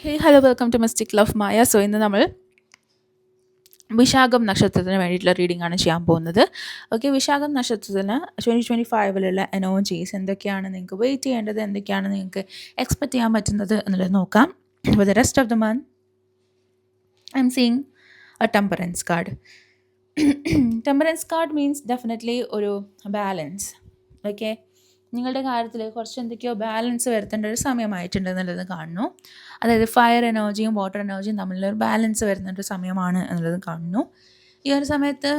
Hey hello welcome to mystic love Maya. So ഇന്ന് നമ്മൾ വിശാഖം നക്ഷത്രത്തിന് വേണ്ടിയിട്ടുള്ള റീഡിംഗ് ആണ് ചെയ്യാൻ പോകുന്നത്. ഓക്കെ, വിശാഖം നക്ഷത്രത്തിന് 2025 എനർജീസ് എന്തൊക്കെയാണ്, നിങ്ങൾക്ക് വെയിറ്റ് ചെയ്യേണ്ടത് എന്തൊക്കെയാണ്, നിങ്ങൾക്ക് എക്സ്പെക്റ്റ് ചെയ്യാൻ പറ്റുന്നത് എന്നുള്ളത് നോക്കാം. For the rest of the month I am seeing A temperance card. Temperance card means definitely ഒരു ബാലൻസ്. ഓക്കെ, നിങ്ങളുടെ കാര്യത്തിൽ കുറച്ച് എന്തൊക്കെയോ ബാലൻസ് വരുത്തേണ്ട ഒരു സമയമായിട്ടുണ്ട് എന്നുള്ളത് കാണുന്നു. അതായത് ഫയർ എനർജിയും വാട്ടർ എനർജിയും തമ്മിലൊരു ബാലൻസ് വരുന്ന ഒരു സമയമാണ് എന്നുള്ളത് കാണുന്നു. ഈ ഒരു സമയത്ത്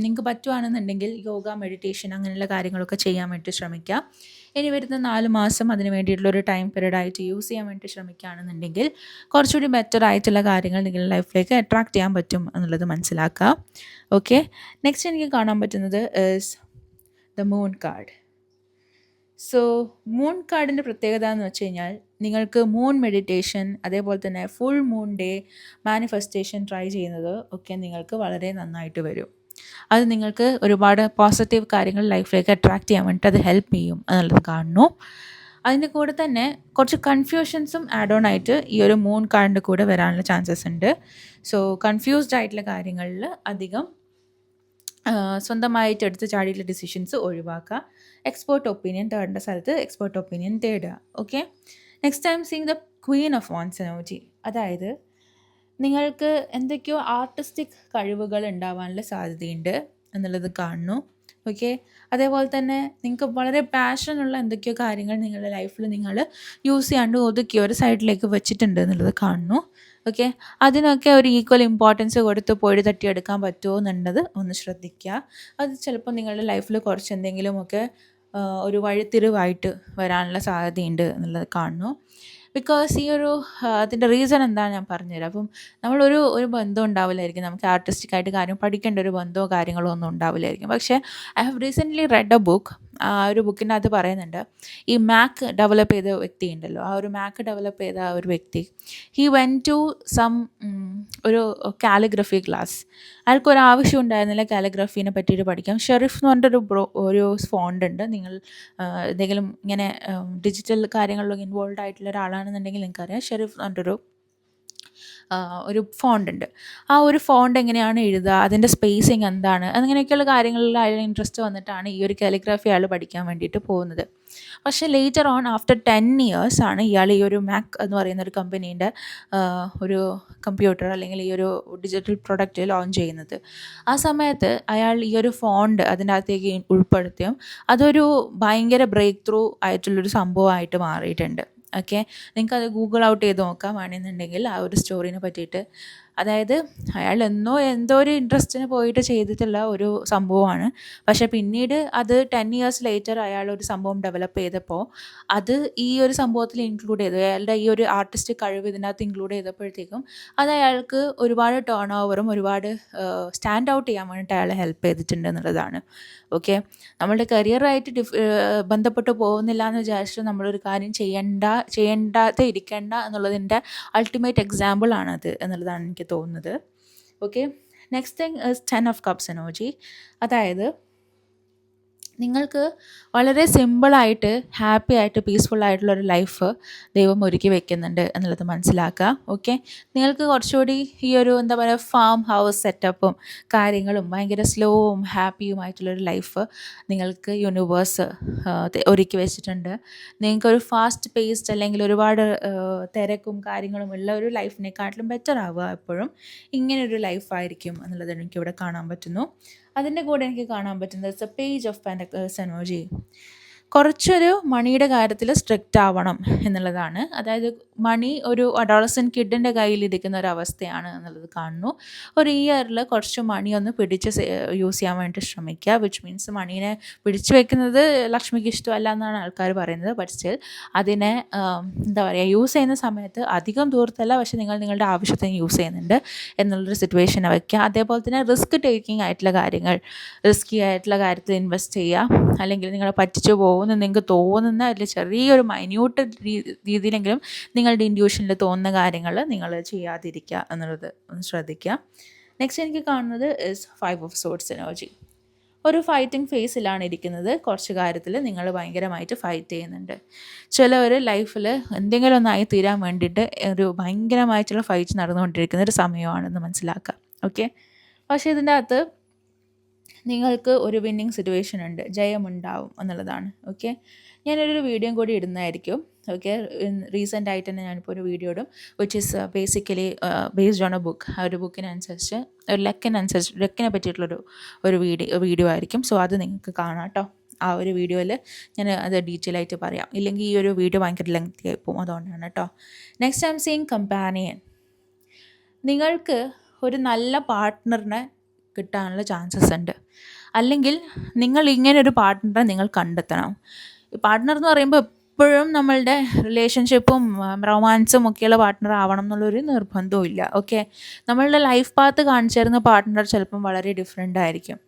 നിങ്ങൾക്ക് പറ്റുവാണെന്നുണ്ടെങ്കിൽ യോഗ, മെഡിറ്റേഷൻ അങ്ങനെയുള്ള കാര്യങ്ങളൊക്കെ ചെയ്യാൻ വേണ്ടി ശ്രമിക്കുക. ഇനി വരുന്ന 4 മാസം അതിന് വേണ്ടിയിട്ടുള്ളൊരു ടൈം പീരീഡായിട്ട് യൂസ് ചെയ്യാൻ വേണ്ടി ശ്രമിക്കുകയാണെന്നുണ്ടെങ്കിൽ കുറച്ചുകൂടി ബെറ്റർ ആയിട്ടുള്ള കാര്യങ്ങൾ നിങ്ങളുടെ ലൈഫിലേക്ക് അട്രാക്റ്റ് ചെയ്യാൻ പറ്റും എന്നുള്ളത് മനസ്സിലാക്കുക. ഓക്കെ, നെക്സ്റ്റ് എനിക്ക് കാണാൻ പറ്റുന്നത് is the moon card. So moon കാർഡിൻ്റെ പ്രത്യേകത എന്ന് വെച്ച് കഴിഞ്ഞാൽ നിങ്ങൾക്ക് മൂൺ മെഡിറ്റേഷൻ, അതേപോലെ തന്നെ full moon day manifestation try ചെയ്യുന്നത് ഒക്കെ നിങ്ങൾക്ക് വളരെ നന്നായിട്ട് വരും. അത് നിങ്ങൾക്ക് ഒരുപാട് പോസിറ്റീവ് കാര്യങ്ങൾ ലൈഫിലേക്ക് അട്രാക്റ്റ് ചെയ്യാൻ വേണ്ടിയിട്ട് അത് ഹെൽപ്പ് ചെയ്യും എന്നുള്ളത് കാണുന്നു. അതിൻ്റെ കൂടെ തന്നെ കുറച്ച് കൺഫ്യൂഷൻസും ആഡ് ഓൺ ആയിട്ട് ഈ ഒരു മൂൺ കാർഡിൻ്റെ കൂടെ വരാനുള്ള ചാൻസസ് ഉണ്ട്. സോ കൺഫ്യൂസ്ഡ് ആയിട്ടുള്ള കാര്യങ്ങളിൽ അധികം സ്വന്തമായിട്ട് എടുത്ത് ചാടിയിട്ടുള്ള ഡിസിഷൻസ് ഒഴിവാക്കുക. എക്സ്പേർട്ട് ഒപ്പീനിയൻ തേടേണ്ട സ്ഥലത്ത് എക്സ്പേർട്ട് ഒപ്പീനിയൻ തേടുക. Okay, next time seeing the Queen of wands energy. അതായത് നിങ്ങൾക്ക് എന്തൊക്കെയോ ആർട്ടിസ്റ്റിക് കഴിവുകൾ ഉണ്ടാവാനുള്ള സാധ്യതയുണ്ട് എന്നുള്ളത് കാണുന്നു. ഓക്കെ, അതേപോലെ തന്നെ നിങ്ങൾക്ക് വളരെ പാഷനുള്ള എന്തൊക്കെയോ കാര്യങ്ങൾ നിങ്ങളുടെ ലൈഫിൽ നിങ്ങൾ യൂസ് ചെയ്യാണ്ട് ഒതുക്കി ഒരു സൈഡിലേക്ക് വെച്ചിട്ടുണ്ട് എന്നുള്ളത് കാണുന്നു. ഓക്കെ, അതിനൊക്കെ ഒരു ഈക്വൽ ഇമ്പോർട്ടൻസ് കൊടുത്ത് പോയി തട്ടിയെടുക്കാൻ പറ്റുമോ എന്നുള്ളത് ഒന്ന് ശ്രദ്ധിക്കുക. അത് ചിലപ്പോൾ നിങ്ങളുടെ ലൈഫിൽ കുറച്ച് എന്തെങ്കിലുമൊക്കെ ഒരു വഴിത്തിരിവായിട്ട് വരാനുള്ള സാധ്യതയുണ്ട് എന്നുള്ളത് കാണുന്നു. ബിക്കോസ് ഈ ഒരു അതിൻ്റെ റീസൺ എന്താണ് ഞാൻ പറഞ്ഞുതരാം. അപ്പം നമ്മളൊരു ബന്ധം ഉണ്ടാവില്ലായിരിക്കും, നമുക്ക് ആർട്ടിസ്റ്റിക്കായിട്ട് കാര്യം പഠിക്കേണ്ട ഒരു ബന്ധമോ കാര്യങ്ങളോ ഒന്നും ഉണ്ടാവില്ലായിരിക്കും. പക്ഷേ I have recently red A book. ആ ഒരു ബുക്കിൻ്റെ അകത്ത് പറയുന്നുണ്ട്, ഈ മാക്ക് ഡെവലപ്പ് ചെയ്ത വ്യക്തി ഉണ്ടല്ലോ, ആ ഒരു മാക്ക് ഡെവലപ്പ് ചെയ്ത ആ ഒരു വ്യക്തി ഹി വെൻ ടു സം ഒരു കാലിഗ്രഫി ക്ലാസ്. അയാൾക്കൊരു ആവശ്യം ഉണ്ടായിരുന്നില്ല കാലിഗ്രഫീനെ പറ്റിയിട്ട് പഠിക്കാം. ഷെറിഫ് എന്ന് പറഞ്ഞിട്ടൊരു ഒരു ഫോണ്ട് ഉണ്ട്. നിങ്ങൾ എന്തെങ്കിലും ഇങ്ങനെ ഡിജിറ്റൽ കാര്യങ്ങളിലൊക്കെ ഇൻവോൾവ് ആയിട്ടുള്ള ഒരാളാണെന്നുണ്ടെങ്കിൽ നിങ്ങൾക്കറിയാം, ഷെറിഫ് എന്ന് പറഞ്ഞിട്ടൊരു ഒരു ഫോണ്ട് ഉണ്ട്. ആ ഒരു ഫോണ്ട് എങ്ങനെയാണ് എഴുതുക, അതിൻ്റെ സ്പേസിങ് എന്താണ്, അങ്ങനെയൊക്കെയുള്ള കാര്യങ്ങളിൽ അയാൾ ഇൻട്രസ്റ്റ് വന്നിട്ടാണ് ഈ ഒരു കാലിഗ്രാഫി അയാൾ പഠിക്കാൻ വേണ്ടിയിട്ട് പോകുന്നത്. പക്ഷേ ലേറ്റർ ഓൺ ആഫ്റ്റർ 10 years ആണ് ഇയാൾ ഈ ഒരു മാക് എന്ന് പറയുന്ന ഒരു കമ്പനീൻ്റെ ഒരു കമ്പ്യൂട്ടർ അല്ലെങ്കിൽ ഈ ഒരു ഡിജിറ്റൽ പ്രൊഡക്റ്റ് ലോഞ്ച് ചെയ്യുന്നത്. ആ സമയത്ത് അയാൾ ഈ ഒരു ഫോണ്ട് അതിൻ്റെ അകത്തേക്ക് ഉൾപ്പെടുത്തിയും അതൊരു ഭയങ്കര ബ്രേക്ക് ത്രൂ ആയിട്ടുള്ളൊരു സംഭവമായിട്ട് മാറിയിട്ടുണ്ട്. ഓക്കെ, നിങ്ങൾക്കത് ഗൂഗിൾ ഔട്ട് ചെയ്ത് നോക്കാം വേണമെന്നുണ്ടെങ്കിൽ ആ ഒരു സ്റ്റോറിനെ പറ്റിയിട്ട്. അതായത് അയാൾ എന്തോ ഒരു ഇൻട്രസ്റ്റിന് പോയിട്ട് ചെയ്തിട്ടുള്ള ഒരു സംഭവമാണ്. പക്ഷേ പിന്നീട് അത് 10 years ലേറ്റർ അയാൾ ഒരു സംഭവം ഡെവലപ്പ് ചെയ്തപ്പോൾ അത് ഈ ഒരു സംഭവത്തിൽ ഇൻക്ലൂഡ് ചെയ്തു. അയാളുടെ ഈ ഒരു ആർട്ടിസ്റ്റിക് കഴിവ് ഇതിനകത്ത് ഇൻക്ലൂഡ് ചെയ്തപ്പോഴത്തേക്കും അത് അയാൾക്ക് ഒരുപാട് ടേൺ ഓവറും ഒരുപാട് സ്റ്റാൻഡ് ഔട്ട് ചെയ്യാൻ വേണ്ടിയിട്ട് അയാളെ ഹെൽപ്പ് ചെയ്തിട്ടുണ്ട് എന്നുള്ളതാണ്. ഓക്കെ, നമ്മളുടെ കരിയറായിട്ട് ബന്ധപ്പെട്ട് പോകുന്നില്ല എന്ന് വിചാരിച്ചിട്ട് നമ്മളൊരു കാര്യം ചെയ്യേണ്ടാതെ ഇരിക്കേണ്ട എന്നുള്ളതിൻ്റെ അൾട്ടിമേറ്റ് എക്സാമ്പിൾ ആണത് എന്നുള്ളതാണ് എനിക്ക് തോന്നുന്നത്. Okay, next thing is 10 of Cups energy. അതായത് നിങ്ങൾക്ക് വളരെ സിമ്പിളായിട്ട് ഹാപ്പി ആയിട്ട് പീസ്ഫുൾ ആയിട്ടുള്ളൊരു ലൈഫ് ദൈവം ഒരുക്കി വെക്കുന്നുണ്ട് എന്നുള്ളത് മനസ്സിലാക്കുക. ഓക്കെ, നിങ്ങൾക്ക് കുറച്ചുകൂടി ഈ ഒരു എന്താ പറയുക ഫാം ഹൗസ് സെറ്റപ്പും കാര്യങ്ങളും ഭയങ്കര സ്ലോവും ഹാപ്പിയുമായിട്ടുള്ളൊരു ലൈഫ് നിങ്ങൾക്ക് യൂണിവേഴ്സ് ഒരുക്കി വെച്ചിട്ടുണ്ട്. നിങ്ങൾക്കൊരു ഫാസ്റ്റ് പേസ്ഡ് അല്ലെങ്കിൽ ഒരുപാട് തിരക്കും കാര്യങ്ങളും ഉള്ള ഒരു ലൈഫിനെക്കാട്ടിലും ബെറ്റർ ആവുക എപ്പോഴും ഇങ്ങനൊരു ലൈഫായിരിക്കും എന്നുള്ളത് എനിക്കിവിടെ കാണാൻ പറ്റുന്നു. അതിൻ്റെ കൂടെ എനിക്ക് കാണാൻ പറ്റുന്നത് it's A page of pentacles energy. കുറച്ചൊരു മണിയുടെ കാര്യത്തിൽ സ്ട്രിക്റ്റ് ആവണം എന്നുള്ളതാണ്. അതായത് മണി ഒരു അഡോളസെൻ്റ് കിഡിൻ്റെ കയ്യിലിരിക്കുന്ന ഒരു അവസ്ഥയാണ് എന്നുള്ളത് കാണുന്നു. ഒരു ഇയറിൽ കുറച്ച് മണി ഒന്ന് പിടിച്ച് യൂസ് ചെയ്യാൻ വേണ്ടി ശ്രമിക്കുക. വിച്ച് മീൻസ് മണീനെ പിടിച്ചു വെക്കുന്നത് ലക്ഷ്മിക്ക് ഇഷ്ടമല്ല എന്നാണ് ആൾക്കാർ പറയുന്നത്. ബട്ട് സ്റ്റിൽ അതിനെ എന്താ പറയുക യൂസ് ചെയ്യുന്ന സമയത്ത് അധികം ദൂരത്തല്ല, പക്ഷേ നിങ്ങളുടെ ആവശ്യത്തിന് യൂസ് ചെയ്യുന്നുണ്ട് എന്നുള്ളൊരു സിറ്റുവേഷനെ വയ്ക്കുക. അതേപോലെ തന്നെ റിസ്ക് ടേക്കിംഗ് ആയിട്ടുള്ള കാര്യങ്ങൾ, റിസ്കി ആയിട്ടുള്ള കാര്യത്തിൽ ഇൻവെസ്റ്റ് ചെയ്യുക. അല്ലെങ്കിൽ നിങ്ങളെ പറ്റിച്ചു പോകുമെന്ന് നിങ്ങൾക്ക് തോന്നുന്ന അതിൽ ചെറിയൊരു മൈന്യൂട്ട് രീതിയിലെങ്കിലും നിങ്ങളുടെ ഇൻഡ്യൂഷനിൽ തോന്നുന്ന കാര്യങ്ങൾ നിങ്ങൾ ചെയ്യാതിരിക്കുക എന്നുള്ളത് ഒന്ന് ശ്രദ്ധിക്കുക. നെക്സ്റ്റ് എനിക്ക് കാണുന്നത് ഇസ് 5 of Swords എനർജി. ഒരു ഫൈറ്റിംഗ് ഫേസിലാണ് ഇരിക്കുന്നത്. കുറച്ച് കാര്യത്തിൽ നിങ്ങൾ ഭയങ്കരമായിട്ട് ഫൈറ്റ് ചെയ്യുന്നുണ്ട്. ചിലവർ ലൈഫിൽ എന്തെങ്കിലും ഒന്നായി തീരാൻ വേണ്ടിയിട്ട് ഒരു ഭയങ്കരമായിട്ടുള്ള ഫൈറ്റ് നടന്നുകൊണ്ടിരിക്കുന്ന ഒരു സമയമാണെന്ന് മനസ്സിലാക്കുക. ഓക്കെ, പക്ഷേ ഇതിൻ്റെ അകത്ത് നിങ്ങൾക്ക് ഒരു വിന്നിങ് സിറ്റുവേഷൻ ഉണ്ട്, ജയമുണ്ടാവും എന്നുള്ളതാണ്. ഓക്കെ, ഞാനൊരു വീഡിയോ കൂടി ഇടുന്നതായിരിക്കും. ഓക്കെ, റീസെൻ്റ് ആയിട്ട് തന്നെ ഞാനിപ്പോൾ ഒരു വീഡിയോ ഇടും, which is basically based on A book. ആ ഒരു ബുക്കിനനുസരിച്ച് ഒരു ലക്കിനെ പറ്റിയിട്ടുള്ളൊരു വീഡിയോ ആയിരിക്കും. സോ അത് നിങ്ങൾക്ക് കാണാം കേട്ടോ. ആ ഒരു വീഡിയോയിൽ ഞാൻ അത് ഡീറ്റെയിൽ ആയിട്ട് പറയാം, ഇല്ലെങ്കിൽ ഈ ഒരു വീഡിയോ ഭയങ്കര ലെങ്തി ആയി പോകും, അതുകൊണ്ടാണ് കേട്ടോ. Next I am seeing companion. നിങ്ങൾക്ക് ഒരു നല്ല പാർട്ട്ണറിനെ കിട്ടാനുള്ള ചാൻസസ് ഉണ്ട്, അല്ലെങ്കിൽ നിങ്ങൾ ഇങ്ങനെ ഒരു പാർട്ട്ണറെ നിങ്ങൾ കണ്ടെത്തണം. പാർട്ട്ണർ എന്ന് പറയുമ്പോൾ എപ്പോഴും നമ്മളുടെ റിലേഷൻഷിപ്പും റൊമാൻസും ഒക്കെയുള്ള പാർട്ട്ണർ ആവണം എന്നുള്ളൊരു നിർബന്ധവും ഇല്ല. ഓക്കെ, നമ്മളുടെ ലൈഫ് പാത്ത് കാണിച്ചു തരുന്ന പാർട്ട്ണർ ചിലപ്പം വളരെ ഡിഫറെൻ്റ് ആയിരിക്കും.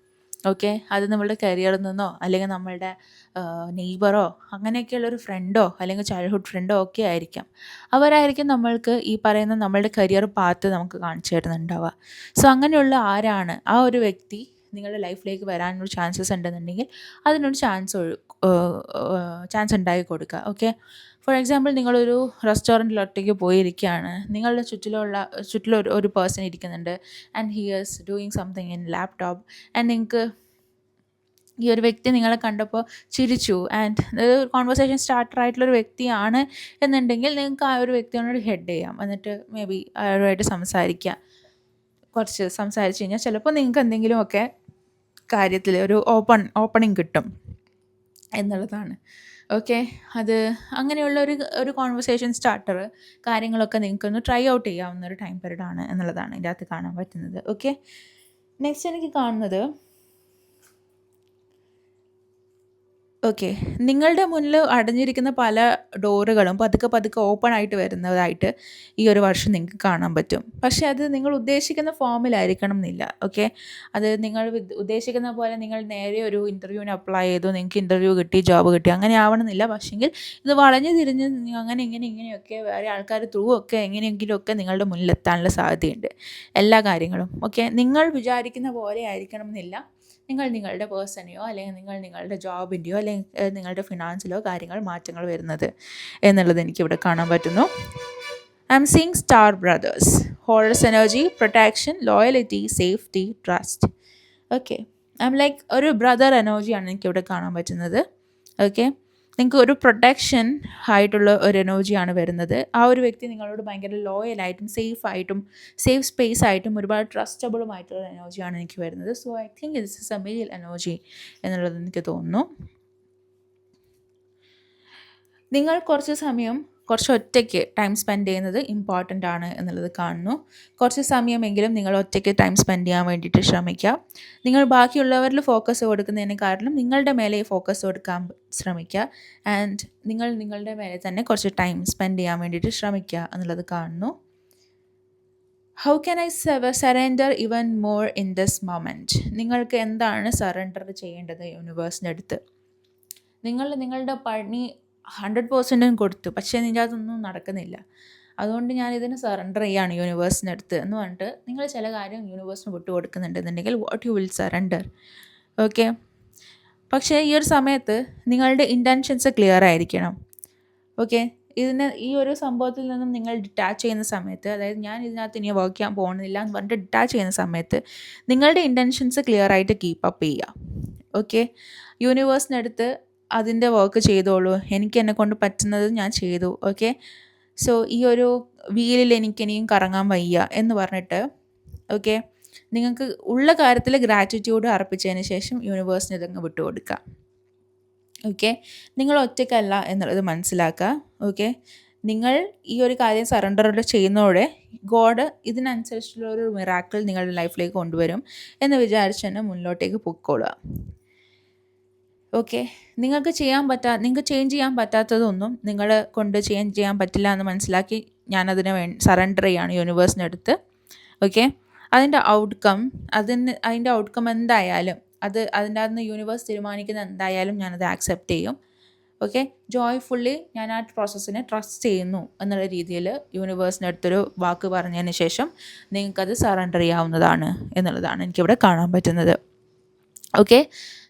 ഓക്കെ, അത് നമ്മളുടെ കരിയറിൽ നിന്നോ അല്ലെങ്കിൽ നമ്മളുടെ നെയ്ബറോ അങ്ങനെയൊക്കെയുള്ളൊരു ഫ്രണ്ടോ അല്ലെങ്കിൽ ചൈൽഡ്ഹുഡ് ഫ്രണ്ടോ ഒക്കെ ആയിരിക്കാം. അവരായിരിക്കും നമ്മൾക്ക് ഈ പറയുന്ന നമ്മളുടെ കരിയർ പാത്ത് നമുക്ക് കാണിച്ചു തരുന്നുണ്ടാവുക. സോ അങ്ങനെയുള്ള ആരാണ് ആ ഒരു വ്യക്തി നിങ്ങളുടെ ലൈഫിലേക്ക് വരാനൊരു ചാൻസസ് ഉണ്ടെന്നുണ്ടെങ്കിൽ അതിനൊരു ചാൻസ് ഉണ്ടാക്കി കൊടുക്കുക. ഓക്കെ, ഫോർ എക്സാമ്പിൾ നിങ്ങളൊരു റെസ്റ്റോറൻറ്റിൽ ഒറ്റയ്ക്ക് പോയിരിക്കുകയാണ്, നിങ്ങളുടെ ചുറ്റിലും ഒരു പേഴ്സൺ ഇരിക്കുന്നുണ്ട്, and he is doing something in laptop, and നിങ്ങൾക്ക് ഈ ഒരു വ്യക്തി നിങ്ങളെ കണ്ടപ്പോൾ ചിരിച്ചു, ആൻഡ് കോൺവെർസേഷൻ സ്റ്റാർട്ടർ ആയിട്ടുള്ളൊരു വ്യക്തിയാണ് എന്നുണ്ടെങ്കിൽ നിങ്ങൾക്ക് ആ ഒരു വ്യക്തിയോട് ഹെഡ് ചെയ്യാം, എന്നിട്ട് മേ ബി അവരുമായിട്ട് കുറച്ച് സംസാരിച്ച് കഴിഞ്ഞാൽ ചിലപ്പോൾ നിങ്ങൾക്ക് എന്തെങ്കിലുമൊക്കെ കാര്യത്തിൽ ഒരു ഓപ്പണിങ് കിട്ടും എന്നുള്ളതാണ്. ഓക്കെ, അത് അങ്ങനെയുള്ള ഒരു കോൺവെർസേഷൻ സ്റ്റാർട്ടർ കാര്യങ്ങളൊക്കെ നിങ്ങൾക്കൊന്ന് ട്രൈ ഔട്ട് ചെയ്യാവുന്ന ഒരു ടൈം പീരീഡാണ് എന്നുള്ളതാണ് ഇതിൻ്റെ അകത്ത് കാണാൻ പറ്റുന്നത്. ഓക്കെ, നെക്സ്റ്റ് എനിക്ക് കാണുന്നത്, ഓക്കെ, നിങ്ങളുടെ മുന്നിൽ അടഞ്ഞിരിക്കുന്ന പല ഡോറുകളും പതുക്കെ ഓപ്പൺ ആയിട്ട് വരുന്നതായിട്ട് ഈ ഒരു വർഷം നിങ്ങൾക്ക് കാണാൻ പറ്റും. പക്ഷേ അത് നിങ്ങൾ ഉദ്ദേശിക്കുന്ന ഫോമിലായിരിക്കണം എന്നില്ല. ഓക്കെ, അത് നിങ്ങൾ ഉദ്ദേശിക്കുന്ന പോലെ നിങ്ങൾ നേരെ ഒരു ഇൻ്റർവ്യൂവിന് അപ്ലൈ ചെയ്തു, നിങ്ങൾക്ക് ഇൻ്റർവ്യൂ കിട്ടി, ജോബ് കിട്ടി, അങ്ങനെ ആവണമെന്നില്ല. പക്ഷേങ്കിൽ ഇത് വളഞ്ഞു തിരിഞ്ഞ് അങ്ങനെ ഇങ്ങനെയൊക്കെ വേറെ ആൾക്കാർ ത്രൂ ഒക്കെ എങ്ങനെയെങ്കിലുമൊക്കെ നിങ്ങളുടെ മുന്നിലെത്താനുള്ള സാധ്യതയുണ്ട് എല്ലാ കാര്യങ്ങളും. ഓക്കെ, നിങ്ങൾ വിചാരിക്കുന്ന പോലെ ആയിരിക്കണം എന്നില്ല. നിങ്ങൾ നിങ്ങളുടെ പേഴ്സണെയോ അല്ലെങ്കിൽ നിങ്ങൾ നിങ്ങളുടെ ജോബിൻ്റെയോ അല്ലെങ്കിൽ നിങ്ങളുടെ ഫിനാൻസിലോ മാറ്റങ്ങൾ വരുന്നത് എന്നുള്ളത് എനിക്കിവിടെ കാണാൻ പറ്റുന്നു. I am seeing star brothers, Horace energy, protection, loyalty, safety, trust. Okay, I M like ഒരു ബ്രദർ എനർജിയാണ് എനിക്കിവിടെ കാണാൻ പറ്റുന്നത്. ഓക്കെ, നിങ്ങൾക്ക് ഒരു പ്രൊട്ടക്ഷൻ ആയിട്ടുള്ള ഒരു എനർജിയാണ് വരുന്നത്. ആ ഒരു വ്യക്തി നിങ്ങളോട് ഭയങ്കര ലോയലായിട്ടും സേഫ് സ്പേസ് ആയിട്ടും ഒരുപാട് ട്രസ്റ്റബിളുമായിട്ടുള്ള എനർജിയാണ് എനിക്ക് വരുന്നത്. So I think this is a male energy എന്നുള്ളത് എനിക്ക് തോന്നുന്നു. നിങ്ങൾ കുറച്ച് ഒറ്റയ്ക്ക് ടൈം സ്പെൻഡ് ചെയ്യുന്നത് ഇമ്പോർട്ടൻ്റ് ആണ് എന്നുള്ളത് കാണുന്നു. കുറച്ച് സമയമെങ്കിലും നിങ്ങൾ ഒറ്റയ്ക്ക് ടൈം സ്പെൻഡ് ചെയ്യാൻ വേണ്ടിയിട്ട് ശ്രമിക്കുക. നിങ്ങൾ ബാക്കിയുള്ളവരിൽ ഫോക്കസ് കൊടുക്കുന്നതിനെക്കാട്ടിലും നിങ്ങളുടെ മേലെ ഫോക്കസ് കൊടുക്കാൻ ശ്രമിക്കുക. ആൻഡ് നിങ്ങളുടെ മേലെ തന്നെ കുറച്ച് ടൈം സ്പെൻഡ് ചെയ്യാൻ വേണ്ടിയിട്ട് ശ്രമിക്കുക എന്നുള്ളത് കാണുന്നു. ഹൗ ക്യാൻ ഐ സറണ്ടർ ഇവൻ മോർ ഇൻ ദിസ് മൊമെൻറ്റ്? നിങ്ങൾക്ക് എന്താണ് സറണ്ടർ ചെയ്യേണ്ടത് യൂണിവേഴ്സിൻ്റെ അടുത്ത്? നിങ്ങളുടെ പണി 100% കൊടുത്തു, പക്ഷേ ഇതിൻ്റെ അതൊന്നും നടക്കുന്നില്ല. അതുകൊണ്ട് ഞാനിതിന് സറണ്ടർ ചെയ്യാണ് യൂണിവേഴ്സിൻ്റെ അടുത്ത് എന്ന് പറഞ്ഞിട്ട് നിങ്ങൾ ചില കാര്യം യൂണിവേഴ്സിന് വിട്ടു കൊടുക്കുന്നുണ്ടെന്നുണ്ടെങ്കിൽ what you will surrender. Okay, പക്ഷേ ഈ ഒരു സമയത്ത് നിങ്ങളുടെ ഇൻറ്റൻഷൻസ് ക്ലിയർ ആയിരിക്കണം. ഓക്കെ, ഈ ഒരു സംഭവത്തിൽ നിന്നും നിങ്ങൾ ഡിറ്റാച്ച് ചെയ്യുന്ന സമയത്ത്, അതായത് ഞാൻ ഇതിനകത്ത് ഇനി വർക്ക് ചെയ്യാൻ പോകുന്നില്ല എന്ന് പറഞ്ഞിട്ട് ഡിറ്റാച്ച് ചെയ്യുന്ന സമയത്ത് നിങ്ങളുടെ ഇൻറ്റൻഷൻസ് ക്ലിയർ ആയിട്ട് കീപ്പ് അപ്പ് ചെയ്യുക. ഓക്കെ, യൂണിവേഴ്സിനടുത്ത് അതിൻ്റെ വർക്ക് ചെയ്തോളൂ, എനിക്ക് എന്നെക്കൊണ്ട് പറ്റുന്നത് ഞാൻ ചെയ്തു. ഓക്കെ, സോ ഈ ഒരു വീലിൽ എനിക്കിനിയും കറങ്ങാൻ വയ്യ എന്ന് പറഞ്ഞിട്ട്, ഓക്കെ, നിങ്ങൾക്ക് ഉള്ള കാര്യത്തിൽ ഗ്രാറ്റിറ്റ്യൂഡ് അർപ്പിച്ചതിന് ശേഷം യൂണിവേഴ്സിന് ഇതങ്ങ് വിട്ടുകൊടുക്കുക. ഓക്കെ, നിങ്ങൾ ഒറ്റയ്ക്കല്ല എന്നുള്ളത് മനസ്സിലാക്കുക. ഓക്കെ, നിങ്ങൾ ഈ ഒരു കാര്യം സറണ്ടറോടെ ചെയ്യുന്നതോടെ ഗോഡ് ഇതിനനുസരിച്ചുള്ള ഒരു മിറാക്കിൾ നിങ്ങളുടെ ലൈഫിലേക്ക് കൊണ്ടുവരും എന്ന് വിചാരിച്ച് തന്നെ മുന്നോട്ടേക്ക് പൊയ്ക്കോളുക. ഓക്കെ, നിങ്ങൾക്ക് ചേഞ്ച് ചെയ്യാൻ പറ്റാത്തതൊന്നും നിങ്ങളെ കൊണ്ട് ചേഞ്ച് ചെയ്യാൻ പറ്റില്ല എന്ന് മനസ്സിലാക്കി ഞാനതിനെ സറണ്ടർ ചെയ്യാണ് യൂണിവേഴ്സിനടുത്ത്. ഓക്കെ, അതിൻ്റെ ഔട്ട്കം എന്തായാലും അതിൻ്റെ അകത്ത് യൂണിവേഴ്സ് തീരുമാനിക്കുന്ന എന്തായാലും ഞാനത് ആക്സെപ്റ്റ് ചെയ്യും. ഓക്കെ, ജോയ്ഫുള്ളി ഞാൻ ആ പ്രോസസ്സിനെ ട്രസ്റ്റ് ചെയ്യുന്നു എന്നുള്ള രീതിയിൽ യൂണിവേഴ്സിനടുത്തൊരു വാക്ക് പറഞ്ഞതിന് ശേഷം നിങ്ങൾക്കത് സറണ്ടർ ചെയ്യാവുന്നതാണ് എന്നുള്ളതാണ് എനിക്കിവിടെ കാണാൻ പറ്റുന്നത്. Okay,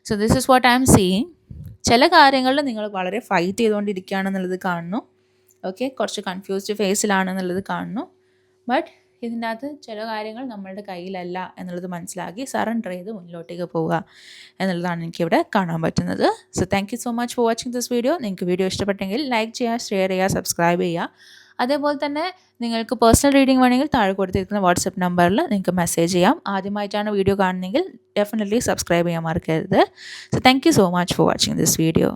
so this is what I am seeing. ചില കാര്യങ്ങളിൽ നിങ്ങൾ വളരെ ഫൈറ്റ് ചെയ്തുകൊണ്ടിരിക്കുകയാണെന്നുള്ളത് കാണുന്നു. ഓക്കെ, കുറച്ച് കൺഫ്യൂസ്ഡ് ഫേസിലാണെന്നുള്ളത് കാണുന്നു. ബട്ട് ഇതിൻ്റെ അകത്ത് ചില കാര്യങ്ങൾ നമ്മളുടെ കയ്യിലല്ല എന്നുള്ളത് മനസ്സിലാക്കി സറണ്ടർ ചെയ്ത് മുന്നിലോട്ടേക്ക് പോവുക എന്നുള്ളതാണ് എനിക്കിവിടെ കാണാൻ പറ്റുന്നത്. So thank you so much for watching this video. നിങ്ങൾക്ക് വീഡിയോ ഇഷ്ടപ്പെട്ടെങ്കിൽ ലൈക്ക് ചെയ്യുക, ഷെയർ ചെയ്യുക, സബ്സ്ക്രൈബ് ചെയ്യുക. അതേപോലെ തന്നെ നിങ്ങൾക്ക് പേഴ്സണൽ റീഡിംഗ് വേണമെങ്കിൽ താഴെ കൊടുത്തിരിക്കുന്ന വാട്സപ്പ് നമ്പറിൽ നിങ്ങൾക്ക് മെസ്സേജ് ചെയ്യാം. ആദ്യമായിട്ടാണ് വീഡിയോ കാണുന്നതെങ്കിൽ ഡെഫിനറ്റ്ലി സബ്സ്ക്രൈബ് ചെയ്യാൻ മറക്കരുത്. So thank you so much for watching this video.